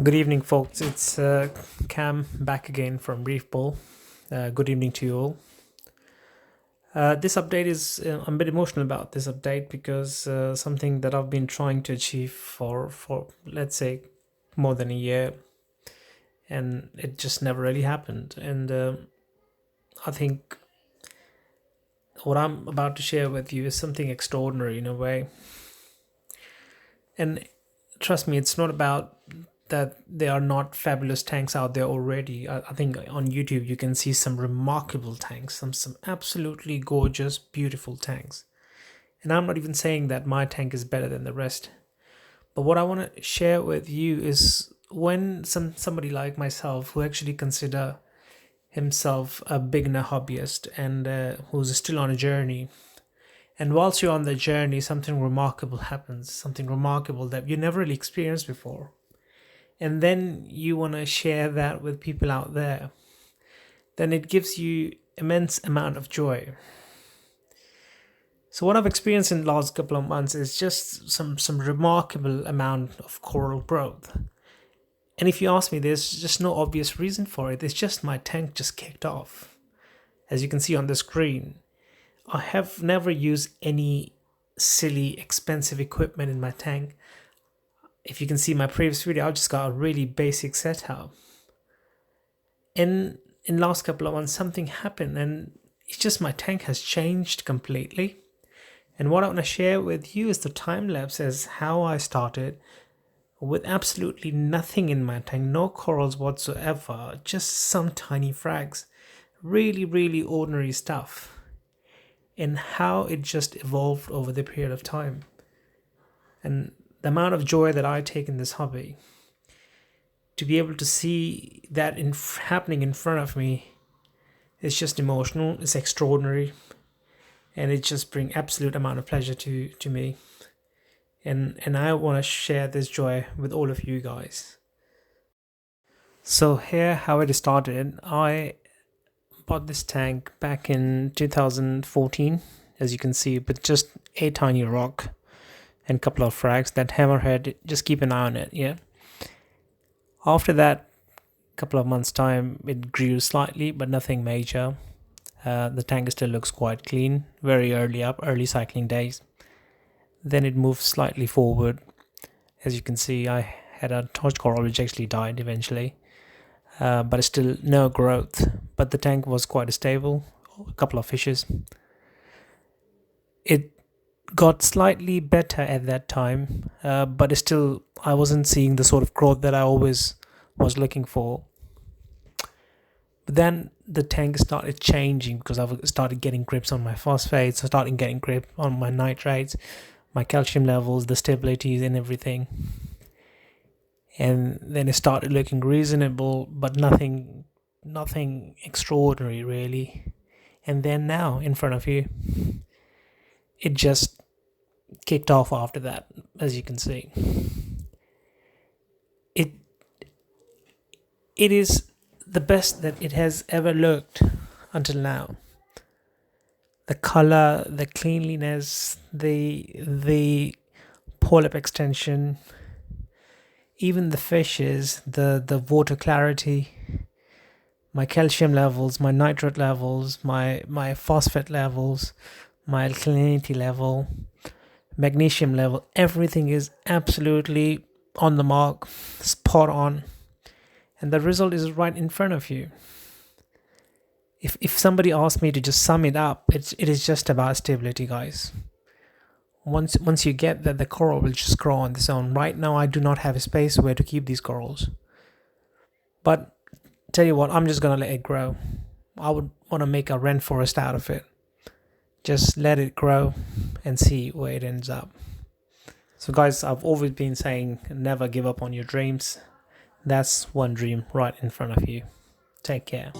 Good evening, folks. It's Cam back again from Reef Bowl. Good evening to you all. This update is I'm a bit emotional about this update because something that I've been trying to achieve for let's say more than a year, and it just never really happened. And I think what I'm about to share with you is something extraordinary in a way. And trust me, it's not about that there are not fabulous tanks out there already. I think on YouTube you can see some remarkable tanks, some absolutely gorgeous, beautiful tanks. And I'm not even saying that my tank is better than the rest. But what I want to share with you is when somebody like myself who actually consider himself a beginner hobbyist and who's still on a journey, and whilst you're on the journey, something remarkable happens, something remarkable that you never really experienced before. And then you want to share that with people out there, then it gives you immense amount of joy. So what I've experienced in the last couple of months is just some remarkable amount of coral growth. And if you ask me, there's just no obvious reason for it. It's just my tank just kicked off. As you can see on the screen, I have never used any silly expensive equipment in my tank. If you can see my previous video, I just got a really basic setup. In last couple of months, something happened and it's just my tank has changed completely. And what I want to share with you is the time lapse as how I started with absolutely nothing in my tank, no corals whatsoever, just some tiny frags, really ordinary stuff, and how it just evolved over the period of time. And the amount of joy that I take in this hobby, to be able to see that happening in front of me, is just emotional, it's extraordinary, and it just brings absolute amount of pleasure to me. And I want to share this joy with all of you guys. So here how it started. I bought this tank back in 2014, as you can see, with just a tiny rock and a couple of frags. That hammerhead, just keep an eye on it. Yeah, after that couple of months time, it grew slightly but nothing major. The tank still looks quite clean, very early cycling days. Then it moved slightly forward. As you can see, I had a torch coral which actually died eventually, but still no growth. But the tank was quite stable, a couple of fishes. It got slightly better at that time, but still I wasn't seeing the sort of growth that I always was looking for. But then the tank started changing because I started getting grips on my phosphates, I started getting grip on my nitrates, my calcium levels, the stabilities and everything. And then it started looking reasonable, but nothing extraordinary really. And then now in front of you, it just kicked off after that. As you can see, it is the best that it has ever looked until now. The color, the cleanliness, the polyp extension, even the fishes, the water clarity, my calcium levels, my nitrate levels, my phosphate levels, my alkalinity level, magnesium level, everything is absolutely on the mark, spot on, and the result is right in front of you. If somebody asked me to just sum it up, it is just about stability, guys. Once you get that, the coral will just grow on its own. Right now I do not have a space where to keep these corals, but tell you what, I'm just gonna let it grow. I would want to make a rainforest out of it. Just let it grow and see where it ends up. So guys, I've always been saying never give up on your dreams. That's one dream right in front of you. Take care.